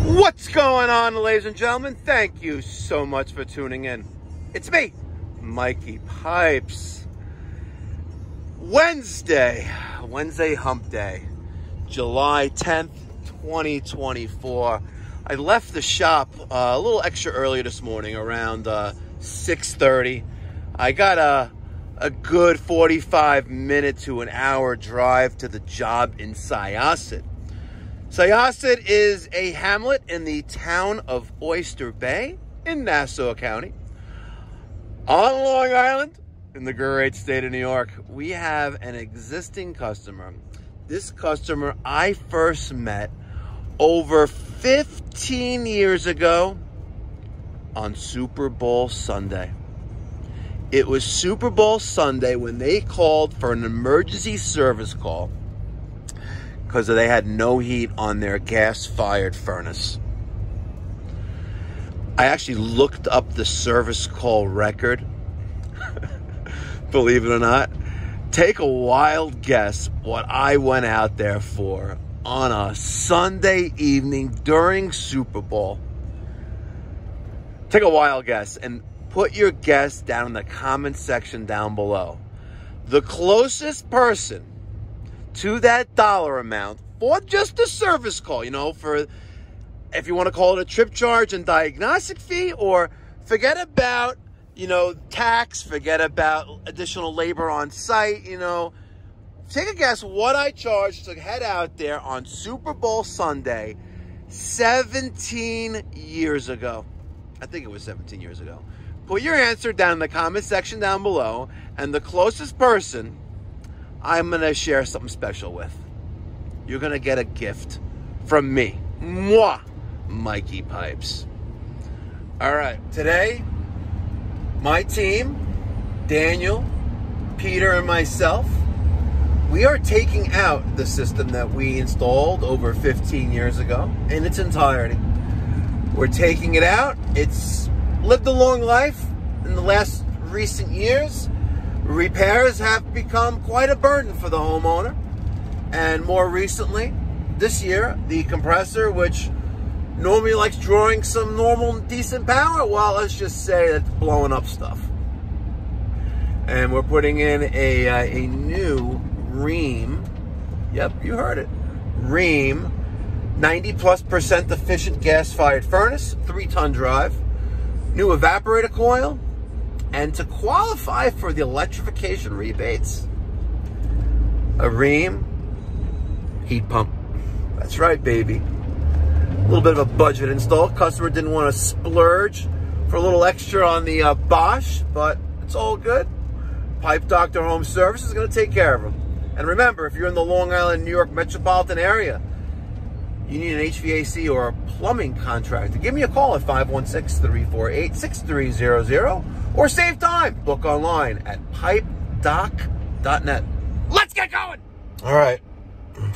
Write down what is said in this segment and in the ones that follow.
What's going on, ladies and gentlemen? Thank you so much for tuning in. It's me, Mikey Pipes. Wednesday hump day, July 10th, 2024. I left the shop a little extra early this morning, around 6:30. I got a good 45-minute to an hour drive to the job in Syosset. Syosset is a hamlet in the town of Oyster Bay in Nassau County. On Long Island, in the great state of New York, we have an existing customer. This customer I first met over 15 years ago on Super Bowl Sunday. It was Super Bowl Sunday when they called for an emergency service call because they had no heat on their gas-fired furnace. I actually looked up the service call record. Believe it or not. Take a wild guess what I went out there for on a Sunday evening during Super Bowl. Take a wild guess and put your guess down in the comment section down below. The closest person to that dollar amount for just a service call, you know, for, if you want to call it a trip charge and diagnostic fee, or forget about, you know, tax, forget about additional labor on site, you know, take a guess what I charged to head out there on Super Bowl Sunday 17 years ago. I think it was 17 years ago. Put your answer down in the comment section down below, and the closest person I'm going to share something special with, you're going to get a gift from me. Moi, Mikey Pipes. All right, today, my team, Daniel, Peter, and myself, we are taking out the system that we installed over 15 years ago in its entirety. We're taking it out. It's lived a long life. In the last recent years, repairs have become quite a burden for the homeowner. And more recently, this year, the compressor, which normally likes drawing some normal, decent power, well, let's just say it's blowing up stuff. And we're putting in a new Rheem, yep, you heard it, Rheem 90+% efficient gas-fired furnace, 3-ton drive, new evaporator coil, and to qualify for the electrification rebates, a Rheem heat pump. That's right, baby. A little bit of a budget install. Customer didn't want to splurge for a little extra on the Bosch, but it's all good. Pipe Doctor Home Service is going to take care of them. And remember, if you're in the Long Island, New York metropolitan area, you need an HVAC or a plumbing contractor, give me a call at 516-348-6300 or save time. Book online at pipedoc.net. Let's get going. All right,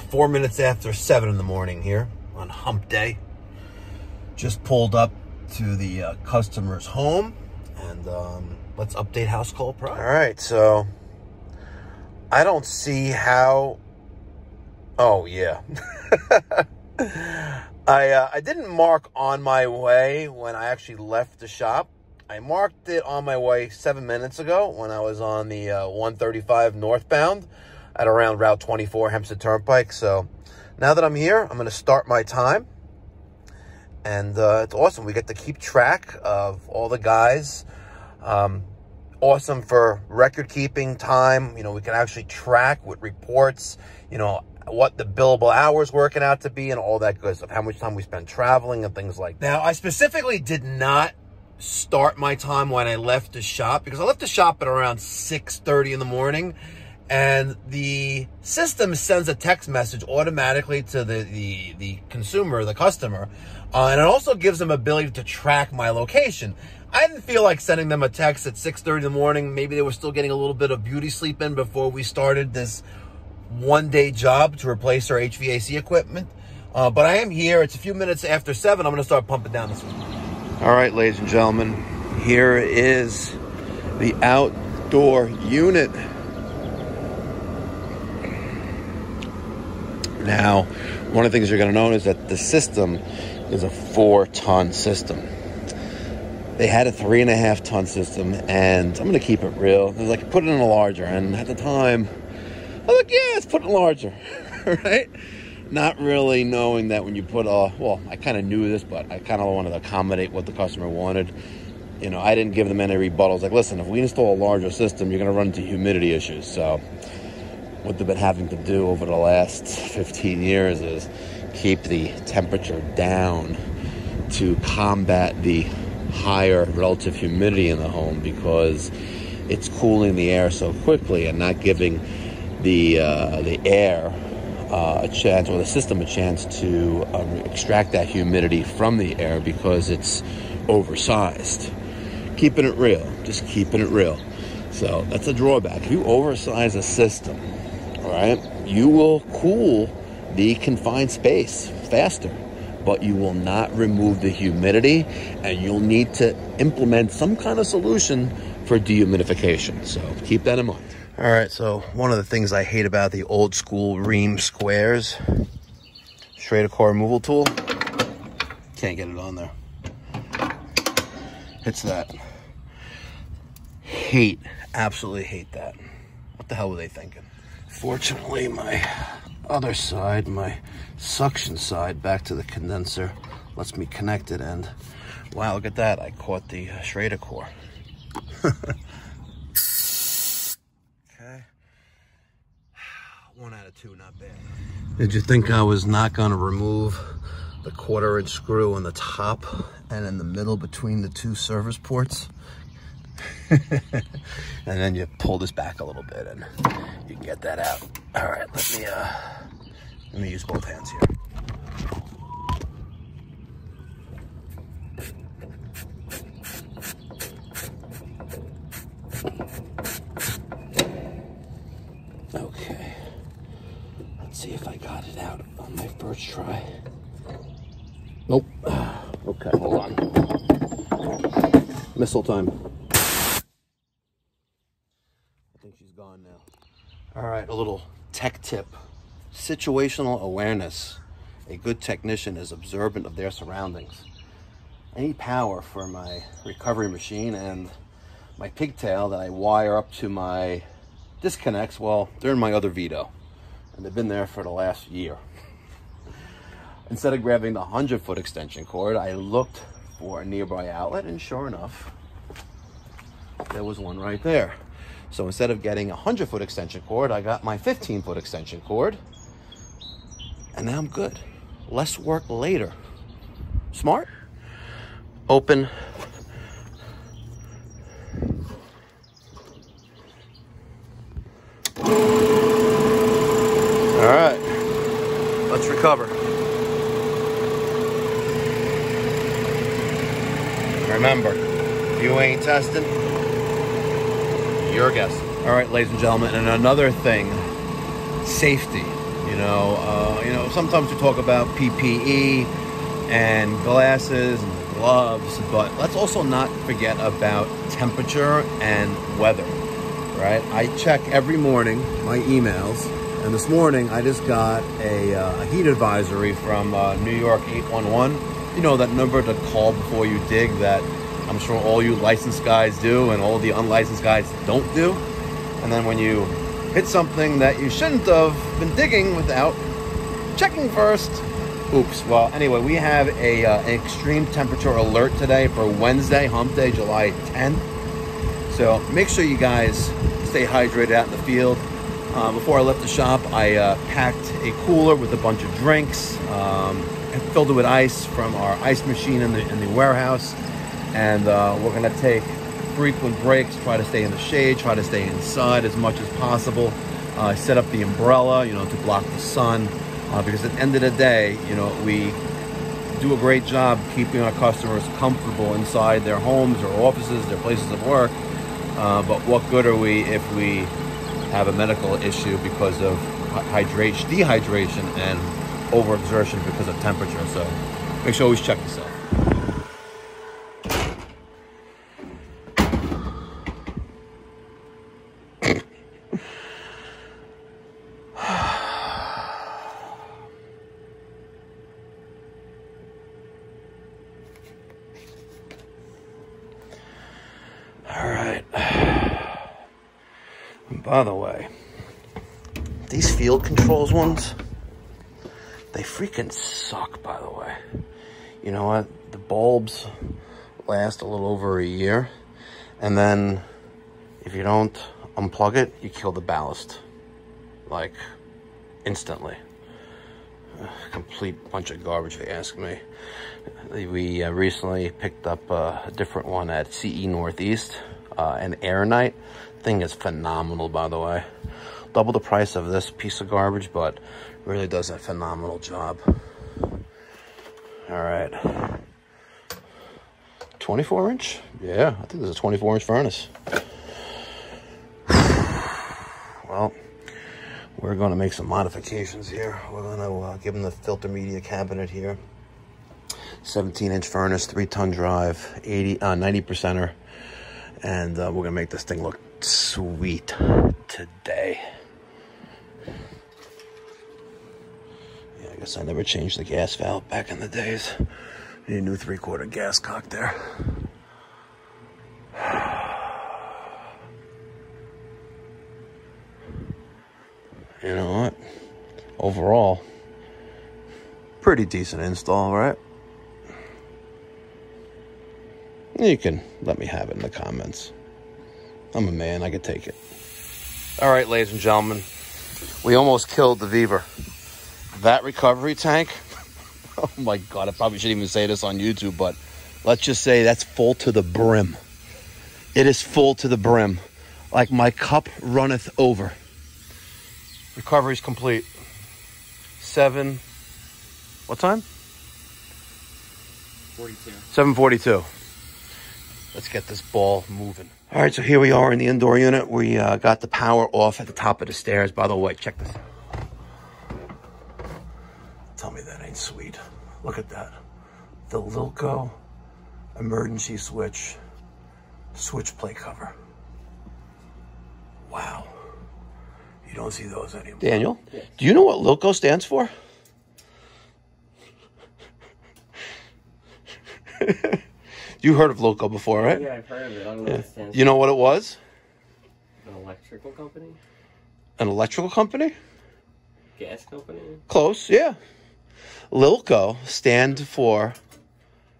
4 minutes after 7 in the morning here on hump day. Just pulled up to the customer's home, and let's update house call price. All right, so I don't see how. Oh yeah. I didn't mark on my way when I actually left the shop. I marked it on my way 7 minutes ago when I was on the 135 northbound at around Route 24 Hempstead Turnpike. So now that I'm here, I'm going to start my time. And it's awesome. We get to keep track of all the guys. Awesome for record keeping time. You know, we can actually track with reports, you know, what the billable hours working out to be and all that good stuff, how much time we spend traveling and things like that. Now, I specifically did not start my time when I left the shop, because I left the shop at around 6:30 in the morning, and the system sends a text message automatically to the consumer, the customer, and it also gives them ability to track my location. I didn't feel like sending them a text at 6:30 in the morning. Maybe they were still getting a little bit of beauty sleep in before we started this one-day job to replace our HVAC equipment. But I am here. It's a few minutes after 7. I'm going to start pumping down this one. All right, ladies and gentlemen, here is the outdoor unit. Now, one of the things you're going to notice is that the system is a 4-ton system. They had a 3.5-ton system, and I'm going to keep it real. They're like, put it in a larger. And at the time, I was like, yeah, let's put it larger, right? Not really knowing that when you put well, I kind of knew this, but I kind of wanted to accommodate what the customer wanted. You know, I didn't give them any rebuttals. Like, listen, if we install a larger system, you're going to run into humidity issues. So what they've been having to do over the last 15 years is keep the temperature down to combat the higher relative humidity in the home, because it's cooling the air so quickly and not giving the air a chance, or the system a chance to extract that humidity from the air, because it's oversized. Keeping it real, just keeping it real. So that's a drawback. If you oversize a system, all right, you will cool the confined space faster, but you will not remove the humidity, and you'll need to implement some kind of solution for dehumidification. So keep that in mind. All right, so one of the things I hate about the old school Rheem squares, straight core removal tool, can't get it on there. It's that. Absolutely hate that. What the hell were they thinking? Fortunately, my other side, my suction side back to the condenser, lets me connect it, and wow, look at that, I caught the Schrader core. Okay, 1 out of 2, not bad. Did you think I was not going to remove the 1/4-inch screw on the top and in the middle between the 2 service ports? And then you pull this back a little bit and you can get that out. All right, let me use both hands here. Okay, let's see if I got it out on my first try. Nope. Okay, hold on. Missile time. I think she's gone now. All right, a little tech tip. Situational awareness. A good technician is observant of their surroundings. I need power for my recovery machine and my pigtail that I wire up to my disconnects. Well, they're in my other Veto, and they've been there for the last year. Instead of grabbing the 100-foot extension cord, I looked for a nearby outlet, and sure enough, there was one right there. So instead of getting a 100-foot extension cord, I got my 15-foot extension cord, and now I'm good. Less work later. Smart? Open. All right, let's recover. Remember, if you ain't testing, you're guessing. All right, ladies and gentlemen, and another thing, safety. You know, sometimes we talk about PPE and glasses and gloves, but let's also not forget about temperature and weather, right? I check every morning my emails, and this morning I just got a heat advisory from New York 811. You know, that number to call before you dig that I'm sure all you licensed guys do and all the unlicensed guys don't do. And then when you hit something that you shouldn't have been digging without checking first, oops. Well, anyway, we have an extreme temperature alert today for Wednesday, hump day, July 10th. So make sure you guys stay hydrated out in the field. Before I left the shop, I packed a cooler with a bunch of drinks. I filled it with ice from our ice machine in the warehouse, and we're gonna take frequent breaks, try to stay in the shade, try to stay inside as much as possible. Set up the umbrella, you know, to block the sun, because at the end of the day, you know, we do a great job keeping our customers comfortable inside their homes or offices, their places of work, but what good are we if we have a medical issue because of dehydration and overexertion because of temperature? So make sure you always check yourself. By the way, these field controls ones, they freaking suck, by the way. You know what? The bulbs last a little over a year. And then if you don't unplug it, you kill the ballast. Like, instantly. Complete bunch of garbage, if you ask me. We recently picked up a different one at CE Northeast, an Air Night. Thing is phenomenal, by the way. Double the price of this piece of garbage, but really does a phenomenal job. All right. 24-inch? Yeah, I think this is a 24-inch furnace. Well, we're going to make some modifications here. We're going to give them the filter media cabinet here. 17-inch furnace, 3-ton drive, 90%er. And we're going to make this thing look sweet today. Yeah, I guess I never changed the gas valve back in the days. Need a new 3/4 gas cock there. You know what? Overall, pretty decent install, right? You can let me have it in the comments. I'm a man, I could take it. All right, ladies and gentlemen, we almost killed the Weaver. That recovery tank, oh my God, I probably shouldn't even say this on YouTube, but let's just say that's full to the brim. It is full to the brim. Like my cup runneth over. Recovery's complete. 7, what time? 42. 7:42. Let's get this ball moving. All right, so here we are in the indoor unit. We got the power off at the top of the stairs. By the way, check this out. Tell me that ain't sweet. Look at that. The Lilco emergency switch plate cover. Wow. You don't see those anymore. Daniel, yes. Do you know what Lilco stands for? You heard of Lilco before, right? Yeah, I've heard of it. I don't know what it stands for. You know what it was? An electrical company? An electrical company? Gas company? Close, yeah. Lilco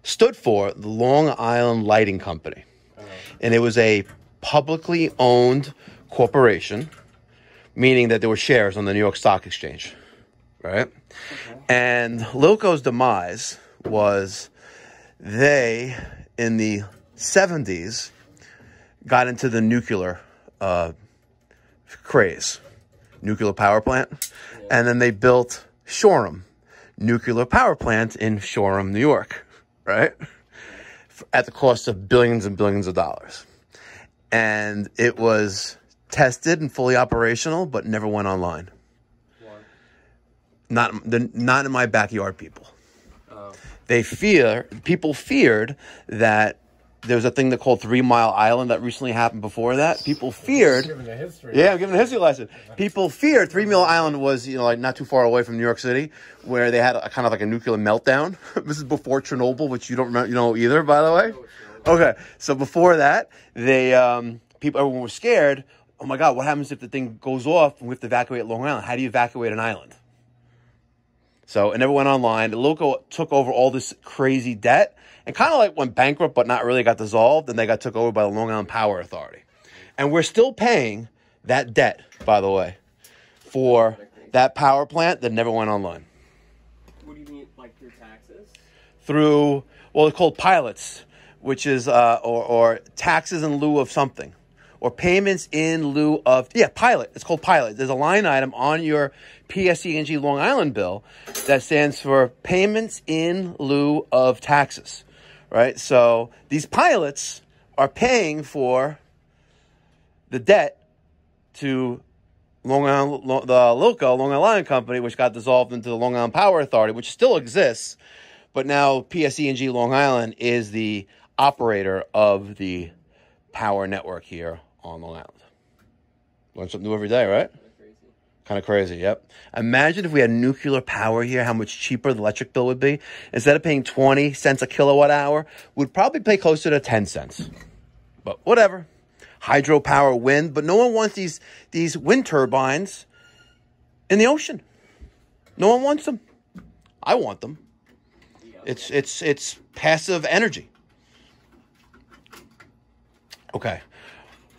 stood for the Long Island Lighting Company. And it was a publicly owned corporation, meaning that there were shares on the New York Stock Exchange, right? Okay. And Lilco's demise was they, in the 70s, got into the nuclear craze, nuclear power plant, and then they built Shoreham, nuclear power plant in Shoreham, New York, right? At the cost of billions and billions of dollars. And it was tested and fully operational, but never went online. What? Not in my backyard, people. Oh. People feared that there was a thing that called 3 Mile Island that recently happened before that. People feared. Giving a history. Yeah, I'm giving a history lesson. People feared 3 Mile Island was, like not too far away from New York City, where they had a kind of like a nuclear meltdown. This is before Chernobyl, which you don't remember, either, by the way. Okay, so before that, everyone was scared. Oh my God, what happens if the thing goes off and we have to evacuate Long Island? How do you evacuate an island? So it never went online. The Lilco took over all this crazy debt and kind of like went bankrupt, but not really got dissolved. And they got took over by the Long Island Power Authority. And we're still paying that debt, by the way, for that power plant that never went online. What do you mean, like through taxes? Through, well, it's called pilots, which is, or taxes in lieu of something. Or payments in lieu of, pilot. It's called pilot. There's a line item on your PSE&G Long Island bill that stands for payments in lieu of taxes, right? So these pilots are paying for the debt to Long Island, the Lilco, Long Island Company, which got dissolved into the Long Island Power Authority, which still exists, but now PSE&G Long Island is the operator of the power network here on Long Island. Learn something new every day, right? Kind of crazy, yep. Imagine if we had nuclear power here, how much cheaper the electric bill would be. Instead of paying 20 cents a kilowatt hour, we'd probably pay closer to 10 cents. But whatever. hydropower wind, but no one wants these wind turbines in the ocean. No one wants them. I want them. It's passive energy. Okay,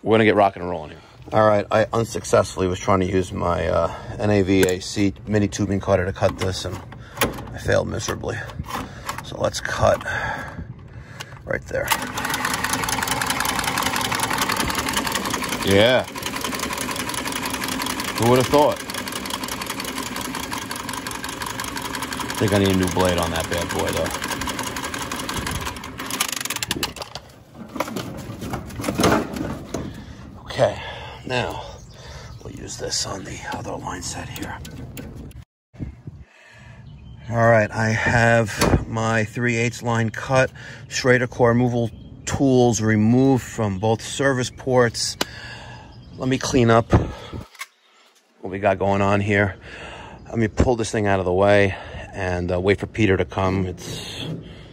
we're gonna get rocking and rolling here. All right, I unsuccessfully was trying to use my NAVAC mini tubing cutter to cut this, and I failed miserably. So let's cut right there. Yeah. Who would have thought? I think I need a new blade on that bad boy, though. Okay, now we'll use this on the other line set here. All right, I have my 3/8 line cut, Schrader core removal tools removed from both service ports. Let me clean up what we got going on here. Let me pull this thing out of the way and wait for Peter to come. It's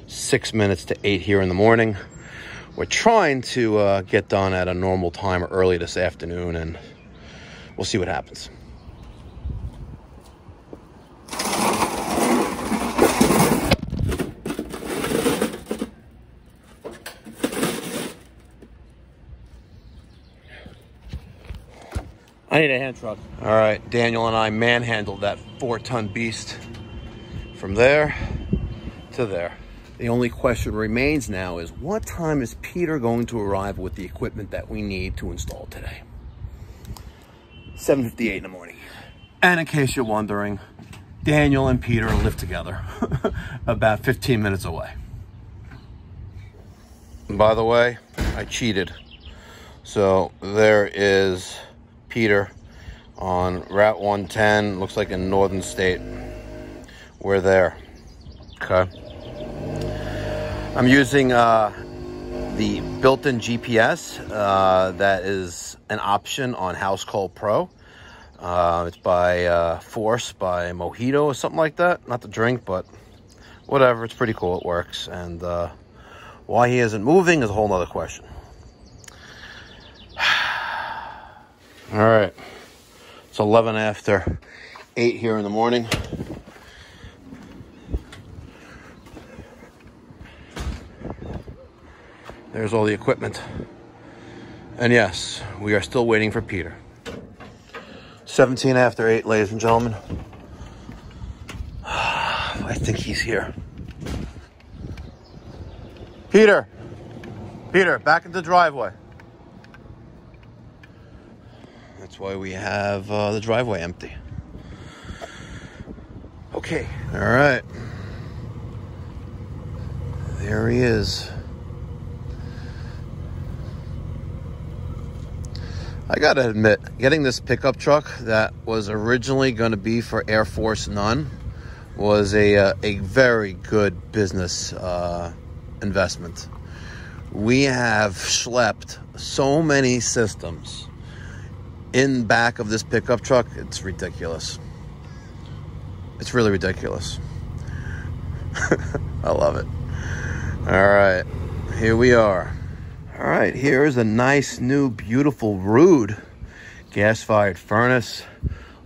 6 minutes to 8 here in the morning. We're trying to get done at a normal time early this afternoon, and we'll see what happens. I need a hand truck. All right, Daniel and I manhandled that 4-ton beast from there to there. The only question remains now is, what time is Peter going to arrive with the equipment that we need to install today? 7:58 in the morning. And in case you're wondering, Daniel and Peter live together about 15 minutes away. And by the way, I cheated. So there is Peter on Route 110, looks like in Northern State. We're there. Okay. I'm using the built-in GPS. That is an option on House Call Pro. It's by Force by Mojito or something like that. Not the drink, but whatever. It's pretty cool. It works. And why he isn't moving is a whole nother question. All right, it's 11 after 8 here in the morning. There's all the equipment. And yes, we are still waiting for Peter. 17 after 8, ladies and gentlemen. I think he's here. Peter, back in the driveway. That's why we have the driveway empty. Okay, all right. There he is. I gotta admit, getting this pickup truck that was originally going to be for Air Force None was a very good business investment. We have schlepped so many systems in back of this pickup truck. It's ridiculous. It's really ridiculous. I love it. All right, here we are. All right, here's a nice new beautiful Ruud gas-fired furnace.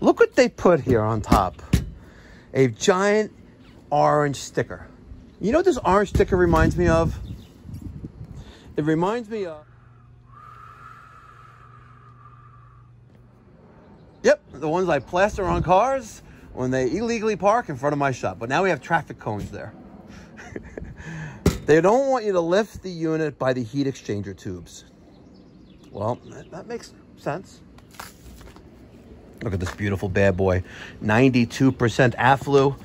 Look what they put here on top. A giant orange sticker. You know what this orange sticker reminds me of? It reminds me of... Yep, the ones I plaster on cars when they illegally park in front of my shop. But now we have traffic cones there. They don't want you to lift the unit by the heat exchanger tubes. Well, that makes sense. Look at this beautiful bad boy. 92% AFLU.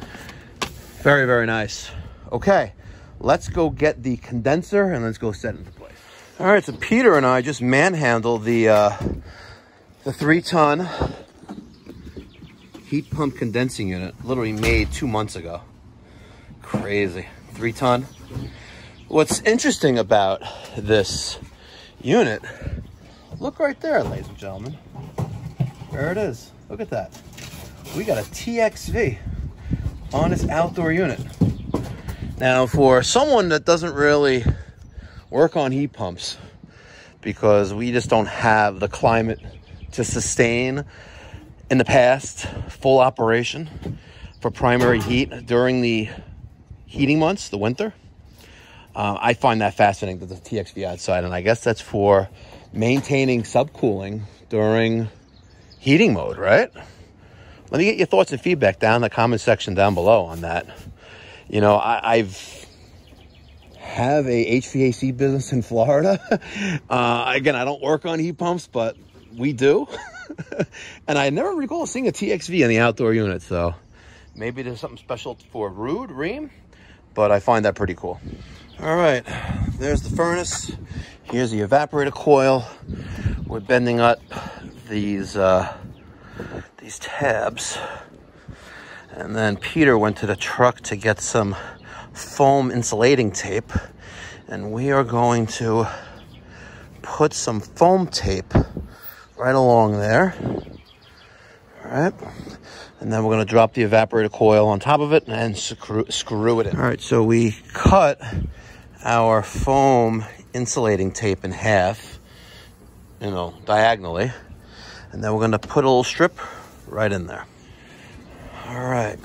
Very, very nice. Okay, let's go get the condenser and let's go set it into place. All right, so Peter and I just manhandled the 3-ton heat pump condensing unit, literally made 2 months ago. Crazy. 3-ton. What's interesting about this unit, look right there, ladies and gentlemen. There it is. Look at that. We got a TXV on this outdoor unit. Now, for someone that doesn't really work on heat pumps, because we just don't have the climate to sustain, in the past, full operation for primary heat during the heating months, the winter. I find that fascinating, the TXV outside, and I guess that's for maintaining subcooling during heating mode, right? Let me get your thoughts and feedback down in the comment section down below on that. You know, I've have a HVAC business in Florida. Again, I don't work on heat pumps, but we do. And I never recall seeing a TXV in the outdoor unit, so maybe there's something special for Rheem, but I find that pretty cool. All right, there's the furnace. Here's the evaporator coil. We're bending up these tabs. And then Peter went to the truck to get some foam insulating tape. And we are going to put some foam tape right along there. All right. And then we're going to drop the evaporator coil on top of it and screw it in. All right, so we cut our foam insulating tape in half, you know, diagonally. And then we're going to put a little strip right in there. All right.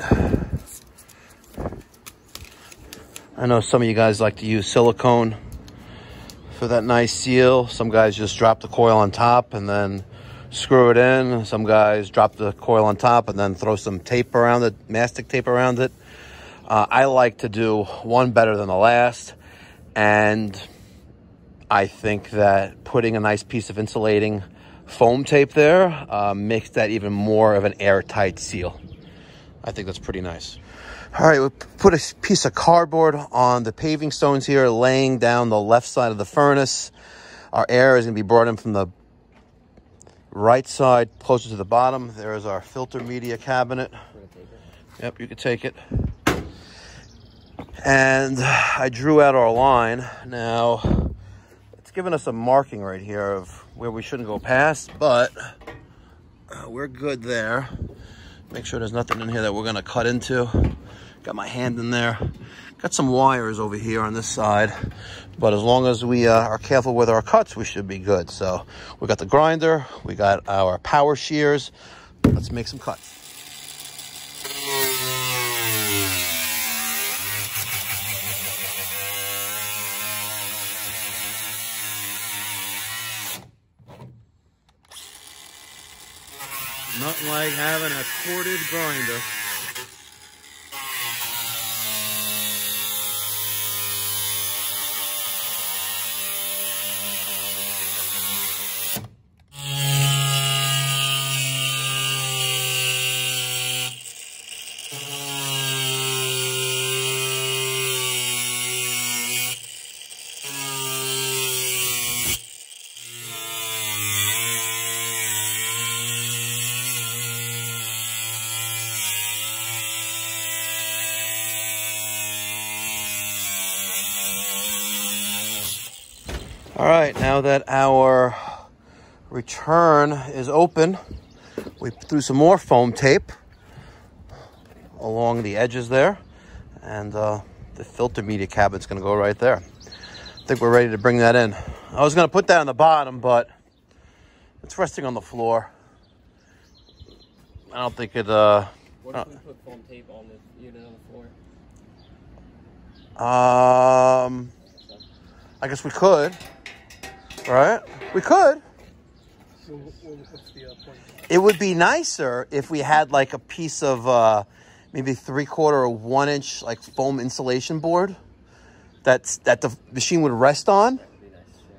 I know some of you guys like to use silicone for that nice seal. Some guys just drop the coil on top and then screw it in. Some guys drop the coil on top and then throw some tape around it, mastic tape around it. I like to do one better than the last. And I think that putting a nice piece of insulating foam tape there makes that even more of an airtight seal. I think that's pretty nice. All right, we put a piece of cardboard on the paving stones here, laying down the left side of the furnace. Our air is going to be brought in from the right side, closer to the bottom. There's our filter media cabinet. Yep, you can take it. And I drew out our line. Now, it's giving us a marking right here of where we shouldn't go past, but we're good there. Make sure there's nothing in here that we're going to cut into. Got my hand in there. Got some wires over here on this side, but as long as we are careful with our cuts, we should be good. So we got the grinder, we got our power shears. Let's make some cuts. Nothing like having a corded grinder. All right, now that our return is open, we threw some more foam tape along the edges there, and the filter media cabinet's gonna go right there. I think we're ready to bring that in. I was gonna put that on the bottom, but it's resting on the floor. I don't think it, What if we put foam tape on the unit on the floor? I guess we could. Right? We could. So what's the point? It would be nicer if we had like a piece of maybe 3/4 or 1 inch like foam insulation board that the machine would rest on.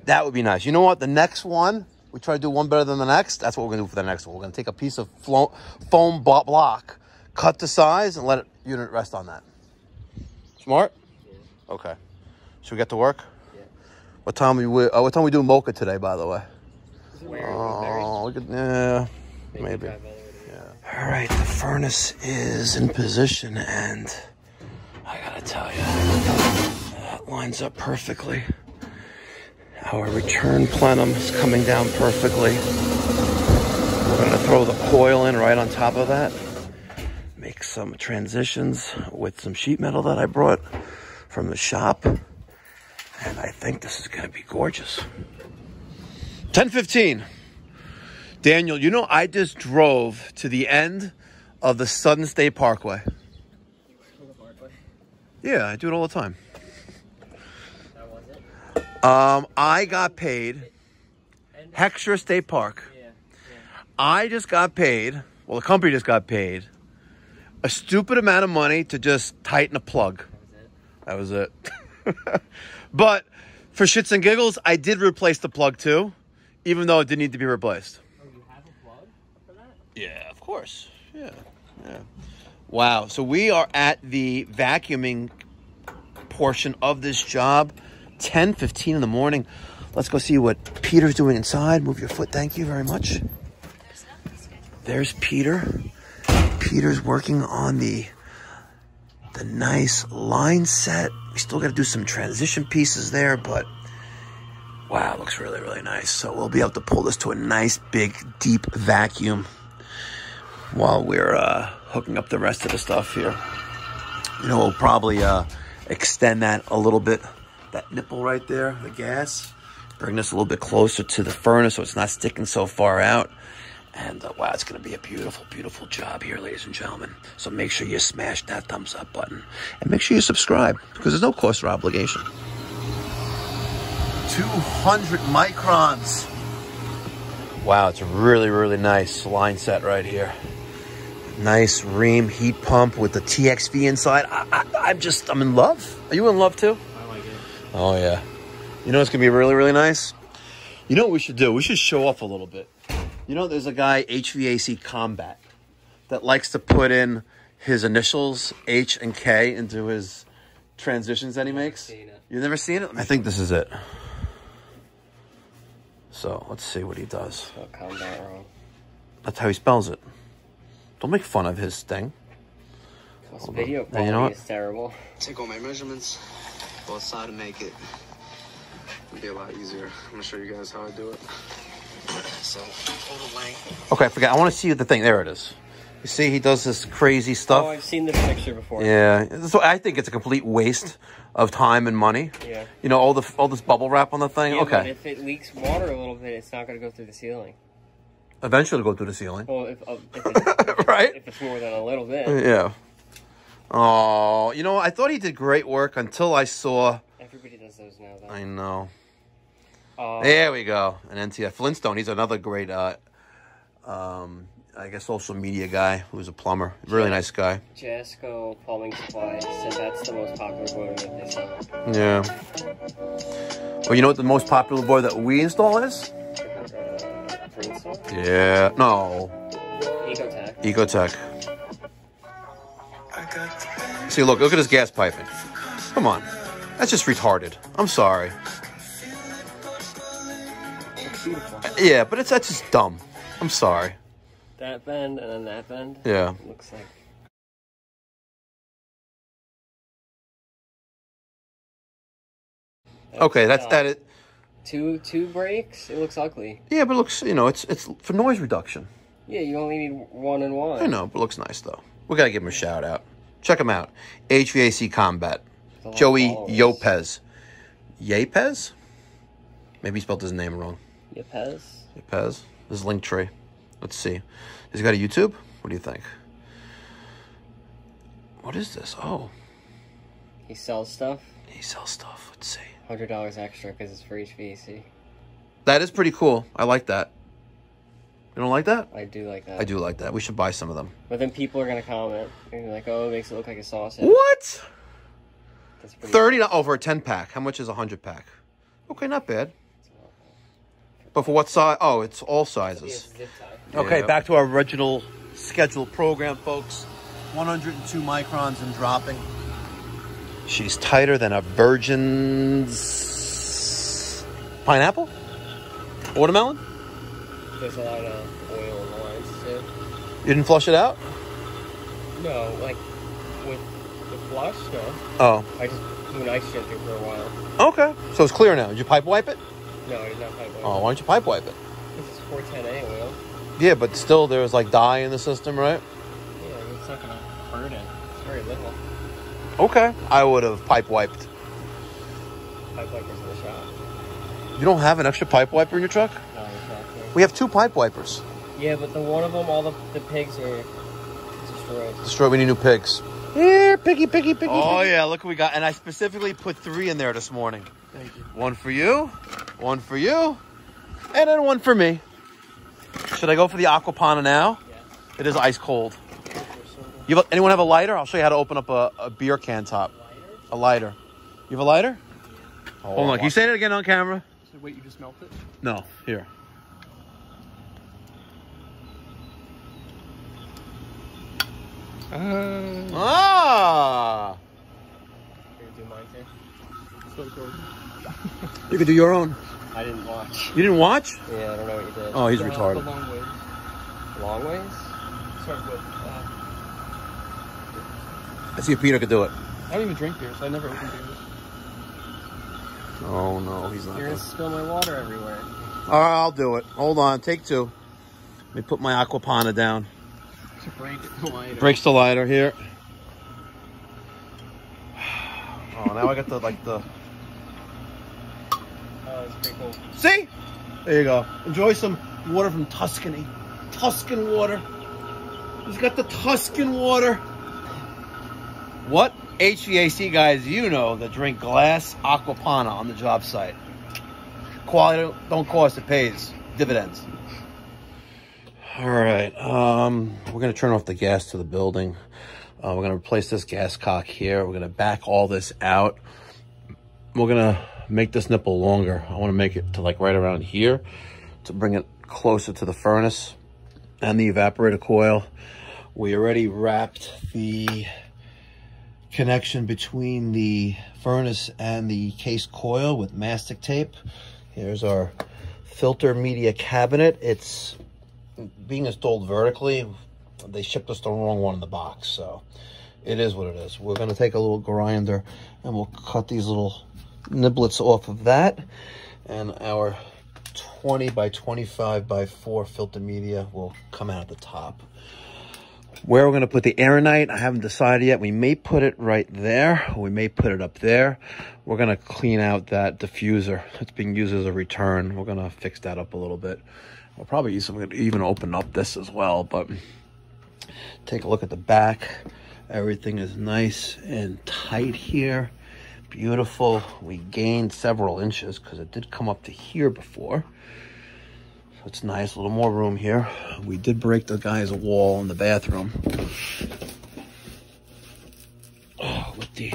That would be nice. You know what? The next one, we try to do one better than the next. That's what we're going to do for the next one. We're going to take a piece of foam block, cut the size, and let it unit rest on that. Smart? Yeah. Okay. Should we get to work? Yeah. What time we do mocha today, by the way? Where? We could, yeah, maybe. Yeah. All right, the furnace is in position, and I gotta tell you, that lines up perfectly. Our return plenum is coming down perfectly. We're gonna throw the coil in right on top of that. Make some transitions with some sheet metal that I brought from the shop. And I think this is gonna be gorgeous. 10:15. Daniel, you know, I just drove to the end of the Southern State Parkway. Yeah, I do it all the time. That was it? I got paid. Heckscher State Park. Yeah. I just got paid. Well, the company just got paid a stupid amount of money to just tighten a plug. That was it. But for shits and giggles, I did replace the plug too, even though it didn't need to be replaced. Oh, you have a plug for that? Yeah, of course. Yeah. Wow. So we are at the vacuuming portion of this job. 10:15 in the morning. Let's go see what Peter's doing inside. Move your foot. Thank you very much. There's Peter. Peter's working on the nice line set. We still got to do some transition pieces there, but wow, it looks really, really nice. So we'll be able to pull this to a nice, big, deep vacuum while we're hooking up the rest of the stuff here. You know, we'll probably extend that a little bit. That nipple right there, the gas. Bring this a little bit closer to the furnace so it's not sticking so far out. And wow, it's going to be a beautiful, beautiful job here, ladies and gentlemen. So make sure you smash that thumbs up button. And make sure you subscribe, because there's no cost or obligation. 200 microns. Wow, it's a really, really nice line set right here. Nice Rheem heat pump with the TXV inside. I'm in love. Are you in love too? I like it. Oh, yeah. You know what's going to be really, really nice? You know what we should do? We should show off a little bit. You know, there's a guy, HVAC Combat, that likes to put in his initials, H and K, into his transitions that he makes. You've never seen it? I think this is it. So, let's see what he does. Spell Combat wrong. That's how he spells it. Don't make fun of his thing. This video quality you know what? is terrible. Take all my measurements, both sides, to make it. It'll be a lot easier. I'm gonna show you guys how I do it. So, total length. Okay, I forgot. I want to see the thing. There it is. You see, he does this crazy stuff. Oh, I've seen this picture before. Yeah, so I think it's a complete waste of time and money. Yeah. You know, all this bubble wrap on the thing. Yeah, okay. But if it leaks water a little bit, it's not going to go through the ceiling. Eventually, it'll go through the ceiling. Well, if Right? If it's more than a little bit. Yeah. Oh, you know, I thought he did great work until I saw. Everybody does those now, though. I know. There we go. An NTF Flintstone. He's another great, I guess, social media guy who's a plumber. Really nice guy. Jasco Plumbing Supply said that's the most popular boiler that they sell. Yeah. Well, you know what the most popular boiler that we install is? Yeah. No. Ecotech. Ecotech. See, look at his gas piping. Come on. That's just retarded. I'm sorry. It's beautiful. Yeah, but that's just dumb. I'm sorry. That bend and then that bend. Yeah. Looks like. Okay, that's it. Two breaks. It looks ugly. Yeah, but it looks, you know, it's for noise reduction. Yeah, you only need one and one. I know, but it looks nice though. We gotta give him a shout out. Check him out. HVAC Combat. Joey Yopez. Yapez? Maybe he spelled his name wrong. Yopez. Yopez. This is Linktree. Let's see. Has he got a YouTube? What do you think? What is this? Oh. He sells stuff. He sells stuff. Let's see. $100 extra because it's for HVAC. That is pretty cool. I like that. You don't like that? I do like that. I do like that. We should buy some of them. But then people are going to comment. They're gonna be like, oh, it makes it look like a sausage. What? That's pretty 30 over a 10 pack. How much is a 100 pack? Okay, not bad. But for what size? Oh, it's all sizes. zip tie. Okay, back to our original scheduled program, folks. 102 microns and dropping. She's tighter than a virgin's pineapple? Watermelon? There's a lot of oil in the lines, too. You didn't flush it out? No, like, with the flush, no. Oh. I just do an ice shifter for a while. Okay. So it's clear now. Did you pipe wipe it? No, I did not pipe oil. Oh, why don't you pipe wipe it? This is 410A oil. Yeah, but still there's like dye in the system, right? Yeah, it's not going to hurt it. It's very little. Okay. I would have pipe wiped. Pipe wipers in the shop. You don't have an extra pipe wiper in your truck? No, We have 2 pipe wipers. Yeah, but the one of them, all the pigs are destroyed. Destroyed. We need new pigs. Here, piggy. Oh, yeah, look what we got. And I specifically put 3 in there this morning. Thank you. 1 for you, 1 for you, and then 1 for me. Should I go for the aquapana now? Yeah. It is ice cold. Anyone have a lighter? I'll show you how to open up a beer can top. A lighter. You have a lighter? Oh, hold on. Can you say that again on camera? So wait, you just melt it? No. Here. Ah! Can you do mine too? Still recording. You could do your own. I didn't watch. You didn't watch? Yeah, I don't know what you did. Oh, he's The retarded. long way. Long ways? Start with. I see if Peter could do it. I don't even drink beer, so I never open beers. Oh, no, he's not. You're gonna spill my water everywhere. All right, I'll do it. Hold on. Take 2. Let me put my aquapana down. To break the lighter. Breaks the lighter here. Oh, now I got the, Oh, that's pretty cool. See? There you go. Enjoy some water from Tuscany. Tuscan water. He's got the Tuscan water. What HVAC guys do you know that drink glass aquapana on the job site? Quality don't cost, it pays. Dividends. All right. We're going to turn off the gas to the building. We're going to replace this gas cock here. We're going to back all this out. We're going to make this nipple longer. I want to make it to like right around here to bring it closer to the furnace and the evaporator coil. We already wrapped the connection between the furnace and the case coil with mastic tape. Here's our filter media cabinet. It's being installed vertically. They shipped us the wrong one in the box, so it is what it is. We're going to take a little grinder and we'll cut these little niblets off of that, and our 20 by 25 by 4 filter media will come out at the top. Where we're going to put the aeronite, I haven't decided yet. We may put it right there, or we may put it up there. We're going to clean out that diffuser. It's being used as a return. We're going to fix that up a little bit. We'll probably even open up this as well, but take a look at the back. Everything is nice and tight here. Beautiful. We gained several inches because it did come up to here before. So it's nice, a little more room here. We did break the guy's wall in the bathroom. Oh, with the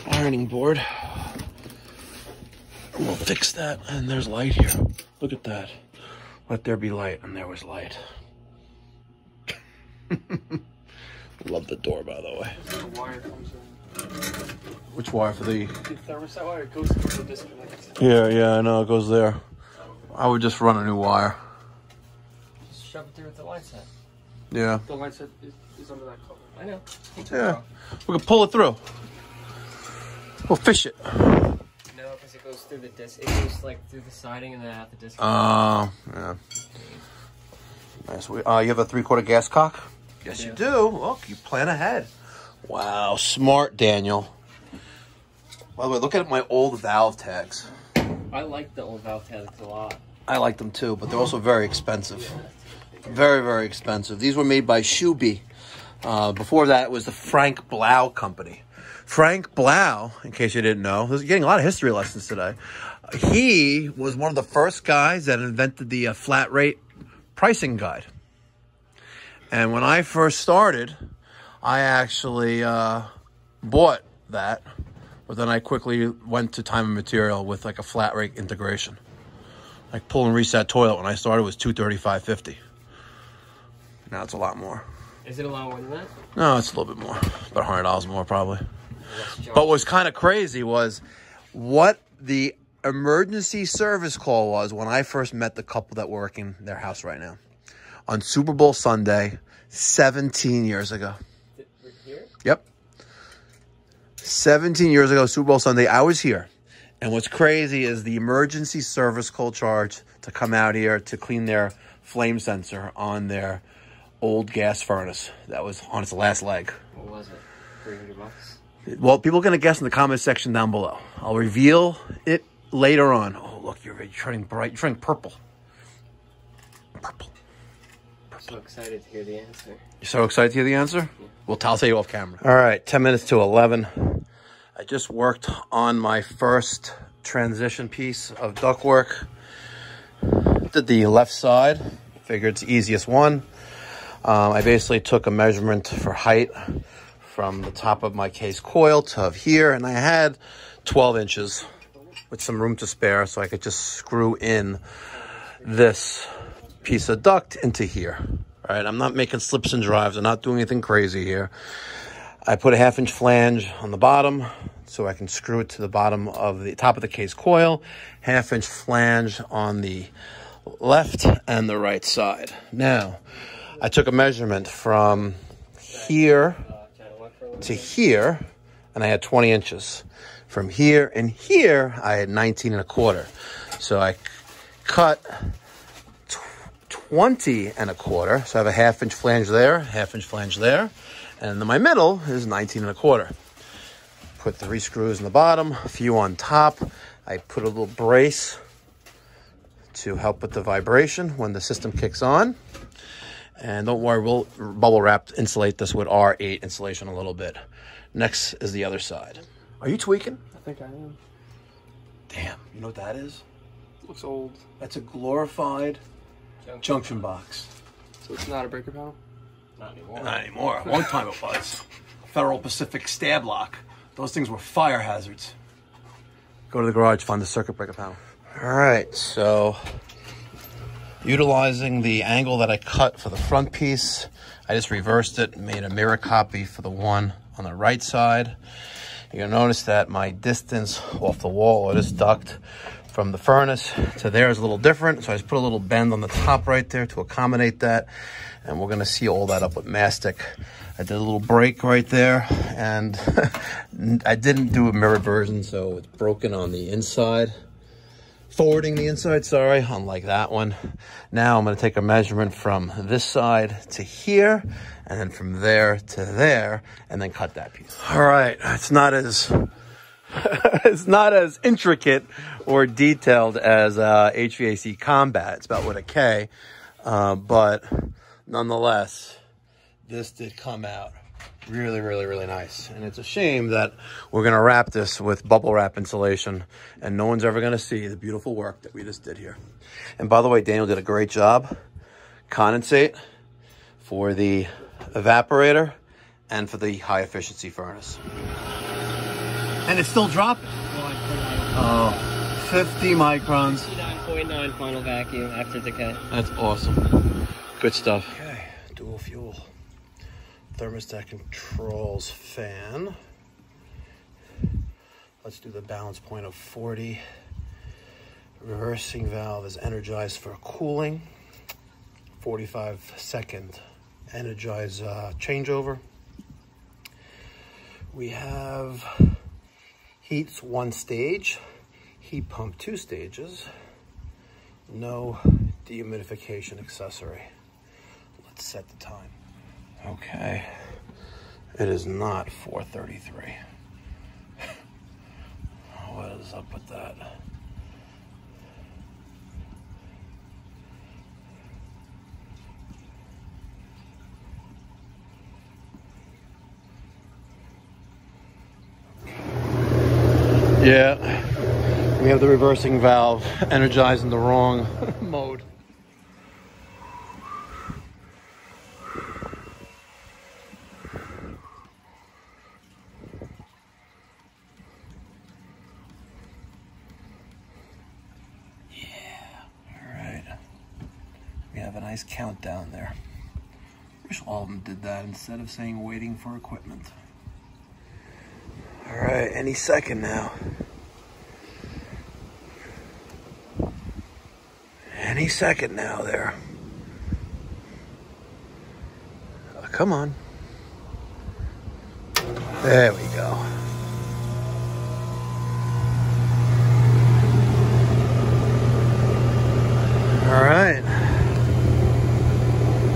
ironing board. We'll fix that. And there's light here. Look at that. Let there be light. And there was light. Love the door, by the way. The wire comes in. Which wire for the thermostat wire? It goes through the disconnect. Yeah, I know, it goes there. I would just run a new wire. Just shove it through with the light set. Yeah. The light set is under that cover. I know. Yeah. We can pull it through. We'll fish it. No, because it goes through the disc. It goes like through the siding and then out the disc. Yeah. Nice. You have a 3/4 gas cock? Yes, you do. Look, you plan ahead. Wow, smart, Daniel. By the way, look at my old valve tags. I like the old valve tags a lot. I like them too, but they're also very expensive. Very, very expensive. These were made by Shuby. Before that, it was the Frank Blau company. Frank Blau, in case you didn't know, you're getting a lot of history lessons today. He was one of the first guys that invented the flat rate pricing guide. And when I first started, I actually bought that, but then I quickly went to time and material with like a flat rate integration. Like pull and reset toilet when I started was $235.50. Now it's a lot more. Is it a lot more than that? No, it's a little bit more. About $100 more probably. But what was kind of crazy was what the emergency service call was when I first met the couple that work in their house right now. On Super Bowl Sunday, 17 years ago. Here? Yep. 17 years ago, Super Bowl Sunday, I was here. And what's crazy is the emergency service call charge to come out here to clean their flame sensor on their old gas furnace that was on its last leg. What was it? $300? Well, people are going to guess in the comment section down below. I'll reveal it later on. Oh, look, you're turning bright. You're turning purple. Purple. So excited to hear the answer. You're so excited to hear the answer? Well, I'll tell you off camera. All right, 10 minutes to 11. I just worked on my first transition piece of ductwork. Did the left side. Figured it's the easiest one. I basically took a measurement for height from the top of my case coil to here, and I had 12 inches with some room to spare, so I could just screw in this piece of duct into here. All right, I'm not making slips and drives. I'm not doing anything crazy here. I put a 1/2 inch flange on the bottom so I can screw it to the bottom of the top of the case coil. 1/2 inch flange on the left and the right side. Now, I took a measurement from here to here, and I had 20 inches. From here and here, I had 19 1/4. So I cut 20 1/4. So I have a 1/2 inch flange there, 1/2 inch flange there. And then my middle is 19 1/4. Put 3 screws in the bottom, a few on top. I put a little brace to help with the vibration when the system kicks on. And don't worry, we'll bubble wrap insulate this with R8 insulation a little bit. Next is the other side. Are you tweaking? I think I am. Damn, you know what that is? Looks old. That's a glorified junction box. So it's not a breaker panel? Not anymore. Not anymore. A long time it was. Federal Pacific stab lock. Those things were fire hazards. Go to the garage, find the circuit breaker panel. All right, so utilizing the angle that I cut for the front piece, I just reversed it and made a mirror copy for the one on the right side. You're gonna notice that my distance off the wall of this duct from the furnace to there is a little different. So I just put a little bend on the top right there to accommodate that. And we're gonna seal all that up with mastic. I did a little break right there, and I didn't do a mirrored version, so it's broken on the inside. Forwarding the inside, sorry, unlike that one. Now I'm gonna take a measurement from this side to here, and then from there to there, and then cut that piece. All right, it's not as it's not as intricate or detailed as HVAC Combat. It's about with a K, but nonetheless, this did come out really, really, really nice. And it's a shame that we're going to wrap this with bubble wrap insulation, and no one's ever going to see the beautiful work that we just did here. And by the way, Daniel did a great job. Condensate for the evaporator and for the high efficiency furnace. And it's still dropping. Oh, 50 microns. 59.9 final vacuum after decay. That's awesome. Good stuff. Okay, dual fuel. Thermostat controls fan. Let's do the balance point of 40. Reversing valve is energized for cooling. 45-second energize changeover. We have heats 1 stage, heat pump 2 stages, no dehumidification accessory. Let's set the time. Okay, it is not 4:33. What is up with that? Yeah, we have the reversing valve energized in the wrong mode. Nice countdown there. Wish all of them did that instead of saying waiting for equipment. All right, any second now. Any second now there. Oh, come on. There we go. All right.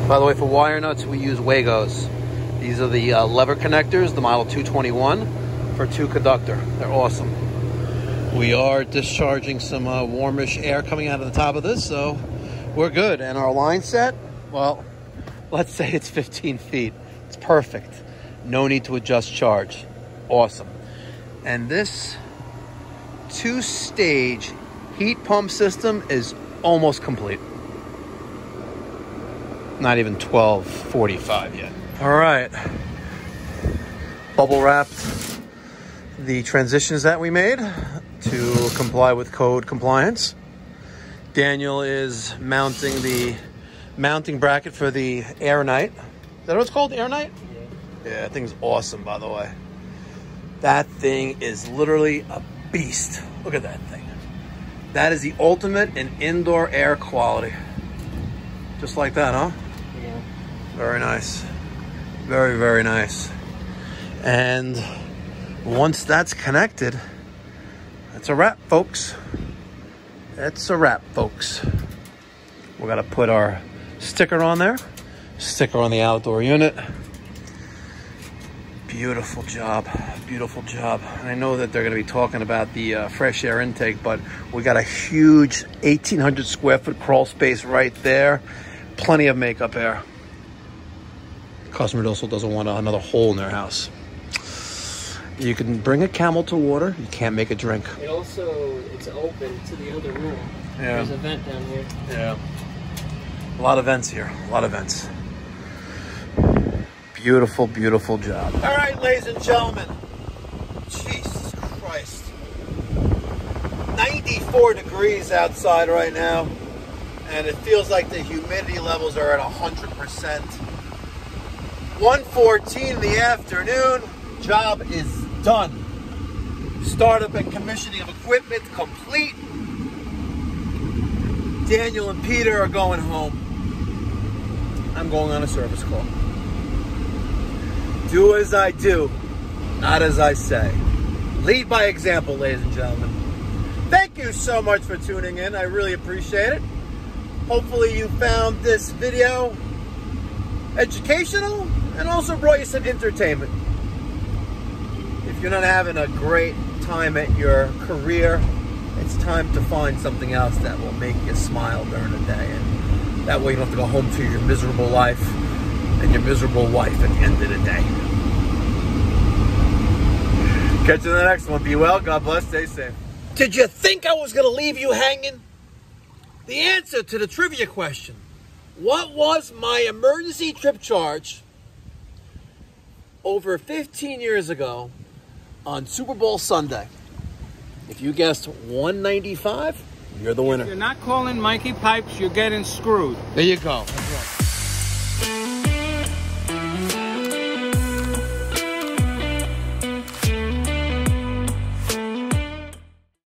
By the way, for wire nuts, we use Wagos. These are the lever connectors, the model 221 for 2 conductor. They're awesome. We are discharging some warmish air coming out of the top of this, so we're good. And our line set, well, let's say it's 15 feet. It's perfect. No need to adjust charge. Awesome. And this 2-stage heat pump system is almost complete. Not even 12:45 yet. All right. Bubble wrapped the transitions that we made to comply with code compliance. Daniel is mounting the mounting bracket for the Air Night. Is that what it's called? Air Night? Yeah, that thing's awesome, by the way. That thing is literally a beast. Look at that thing. That is the ultimate in indoor air quality. Just like that, huh? Yeah. Very nice. Very, very nice. And once that's connected, that's a wrap, folks. That's a wrap, folks. We gotta put our sticker on there. Sticker on the outdoor unit. Beautiful job, beautiful job. I know that they're gonna be talking about the fresh air intake, but we got a huge 1,800 square foot crawl space right there. Plenty of makeup air. Customer also doesn't want another hole in their house. You can bring a camel to water. You can't make a drink. It also, it's open to the other room. Yeah. There's a vent down here. Yeah. A lot of vents here. A lot of vents. Beautiful, beautiful job. All right, ladies and gentlemen. Jesus Christ. 94 degrees outside right now. And it feels like the humidity levels are at 100%. 1:14 in the afternoon. Job is done. Startup and commissioning of equipment complete. Daniel and Peter are going home. I'm going on a service call. Do as I do, not as I say. Lead by example, ladies and gentlemen. Thank you so much for tuning in. I really appreciate it. Hopefully you found this video educational and also brought you some entertainment. If you're not having a great time at your career, it's time to find something else that will make you smile during the day. And that way you don't have to go home to your miserable life and your miserable wife at the end of the day. Catch you in the next one. Be well. God bless. Stay safe. Did you think I was going to leave you hanging? The answer to the trivia question, what was my emergency trip charge over 15 years ago on Super Bowl Sunday? If you guessed 195, you're the winner. If you're not calling Mikey Pipes, you're getting screwed. There you go. That's right.